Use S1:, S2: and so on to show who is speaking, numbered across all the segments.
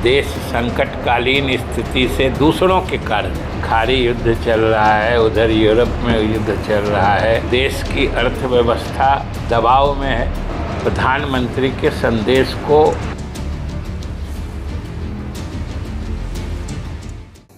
S1: देश संकटकालीन स्थिति से दूसरों के कारण, खाड़ी युद्ध चल रहा है, उधर यूरोप में युद्ध चल रहा है, देश की अर्थव्यवस्था दबाव में है। प्रधानमंत्री के संदेश को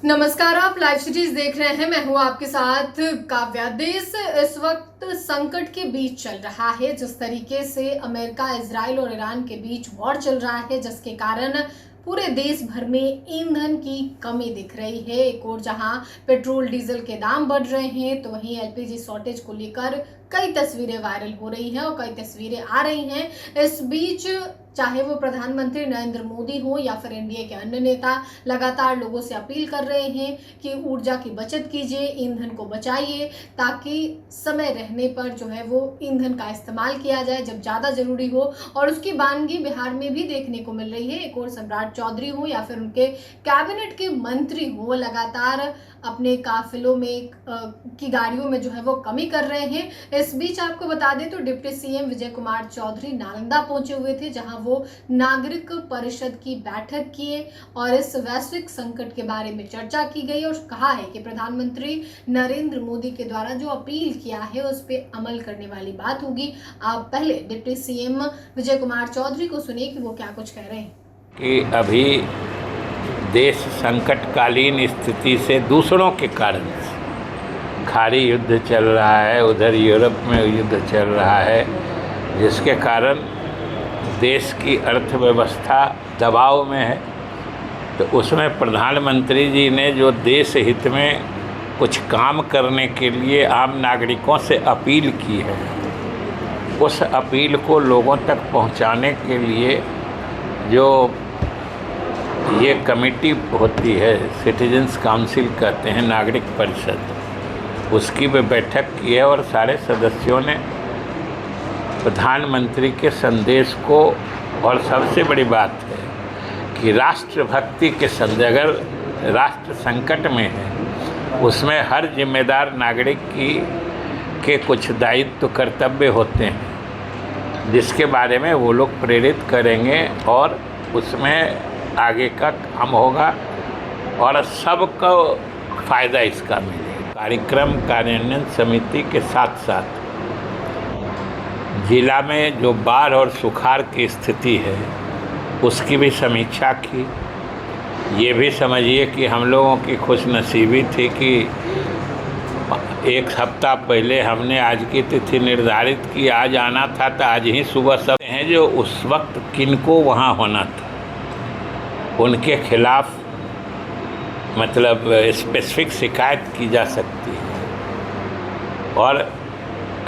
S2: नमस्कार, आप लाइव सीरीज देख रहे हैं। मैं हूं आपके साथ काव्या। देश इस वक्त संकट के बीच चल रहा है। जिस तरीके से अमेरिका, इजराइल और ईरान के बीच वॉर चल रहा है, जिसके कारण पूरे देश भर में ईंधन की कमी दिख रही है। एक और जहां पेट्रोल डीजल के दाम बढ़ रहे हैं, तो वहीं एलपीजी शॉर्टेज को लेकर कई तस्वीरें वायरल हो रही हैं और कई तस्वीरें आ रही हैं। इस बीच चाहे वो प्रधानमंत्री नरेंद्र मोदी हो या फिर एनडीए के अन्य नेता लगातार लोगों से अपील कर रहे हैं कि ऊर्जा की बचत कीजिए, ईंधन को बचाइए, ताकि समय रहने पर जो है वो ईंधन का इस्तेमाल किया जाए जब ज़्यादा ज़रूरी हो। और उसकी वानगी बिहार में भी देखने को मिल रही है। एक और सम्राट चौधरी हो या फिर उनके कैबिनेट के मंत्री हो, लगातार अपने काफिलों में की गाड़ियों में जो है वो कमी कर रहे हैं। इस बीच आपको बता दें तो डिप्टी सीएम विजय कुमार चौधरी नालंदा पहुंचे हुए थे, जहां वो नागरिक परिषद की बैठक किए और इस वैश्विक संकट के बारे में चर्चा की गई और कहा है कि प्रधानमंत्री नरेंद्र मोदी के द्वारा जो अपील किया है उस पर अमल करने वाली बात होगी। आप पहले डिप्टी सीएम विजय कुमार चौधरी को सुनिए कि वो क्या कुछ कह रहे हैं।
S1: कि अभी देश संकटकालीन स्थिति से दूसरों के कारण, खाड़ी युद्ध चल रहा है, उधर यूरोप में युद्ध चल रहा है, जिसके कारण देश की अर्थव्यवस्था दबाव में है। तो उसमें प्रधानमंत्री जी ने जो देश हित में कुछ काम करने के लिए आम नागरिकों से अपील की है, उस अपील को लोगों तक पहुंचाने के लिए जो ये कमेटी होती है, सिटीजन्स काउंसिल कहते हैं, नागरिक परिषद, उसकी भी बैठक की है और सारे सदस्यों ने प्रधानमंत्री के संदेश को, और सबसे बड़ी बात है कि राष्ट्रभक्ति के संदेश, अगर राष्ट्र संकट में है उसमें हर जिम्मेदार नागरिक के कुछ दायित्व कर्तव्य होते हैं, जिसके बारे में वो लोग प्रेरित करेंगे और उसमें आगे का काम होगा और सबको फ़ायदा इसका मिलेगा। कार्यक्रम कार्यान्वयन समिति के साथ साथ जिला में जो बाढ़ और सुखाड़ की स्थिति है उसकी भी समीक्षा की। ये भी समझिए कि हम लोगों की खुशनसीबी थी कि एक हफ्ता पहले हमने आज की तिथि निर्धारित की, आज आना था, तो आज ही सुबह सब हैं जो उस वक्त किनको वहाँ होना था उनके खिलाफ मतलब स्पेसिफिक शिकायत की जा सकती है। और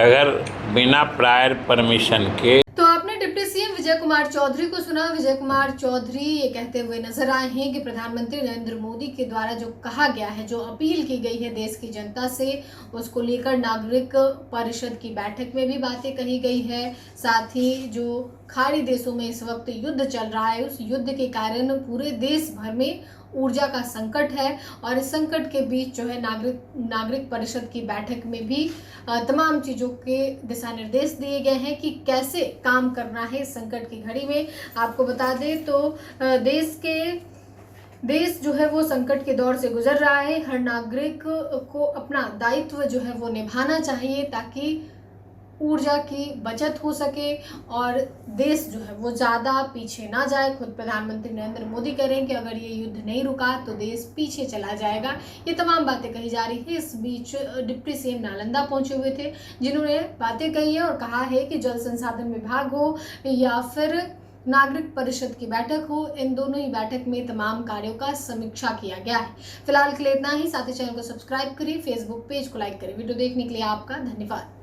S1: अगर बिना प्रायर परमिशन के,
S2: तो आपने डिप्टी सीएम विजय कुमार चौधरी को सुना। विजय कुमार चौधरी ये कहते हुए नजर आए हैं कि प्रधानमंत्री नरेंद्र मोदी के द्वारा जो कहा गया है, जो अपील की गई है देश की जनता से, उसको लेकर नागरिक परिषद की बैठक में भी बातें कही गई है। साथ ही जो खाड़ी देशों में इस वक्त युद्ध चल रहा है, उस युद्ध के कारण पूरे देश भर में ऊर्जा का संकट है और इस संकट के बीच जो है नागरिक परिषद की बैठक में भी तमाम चीज़ों के दिशा निर्देश दिए गए हैं कि कैसे काम करना है इस संकट की घड़ी में। आपको बता दें तो देश जो है वो संकट के दौर से गुजर रहा है। हर नागरिक को अपना दायित्व जो है वो निभाना चाहिए ताकि ऊर्जा की बचत हो सके और देश जो है वो ज़्यादा पीछे ना जाए। खुद प्रधानमंत्री नरेंद्र मोदी कह रहे हैं कि अगर ये युद्ध नहीं रुका तो देश पीछे चला जाएगा। ये तमाम बातें कही जा रही है। इस बीच डिप्टी सीएम नालंदा पहुंचे हुए थे, जिन्होंने बातें कही है और कहा है कि जल संसाधन विभाग हो या फिर नागरिक परिषद की बैठक हो, इन दोनों ही बैठक में तमाम कार्यों का समीक्षा किया गया है। फिलहाल के लिए इतना ही। साथ ही चैनल को सब्सक्राइब करिए, फेसबुक पेज को लाइक करिए। वीडियो देखने के लिए आपका धन्यवाद।